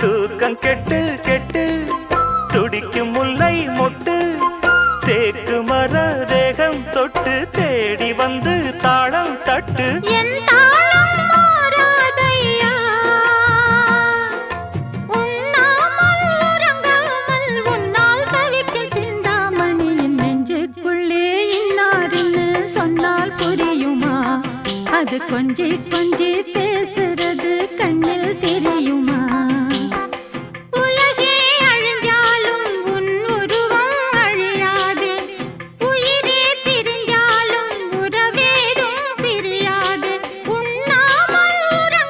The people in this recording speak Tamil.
தூக்கம் கெட்டு கெட்டு துடிக்கும் முல்லை மொட்டு தேக்கு மர தேகம் தொட்டு தேடி வந்து தாளம் தட்டு சொன்னால் புரியுமா அது கொஞ்சி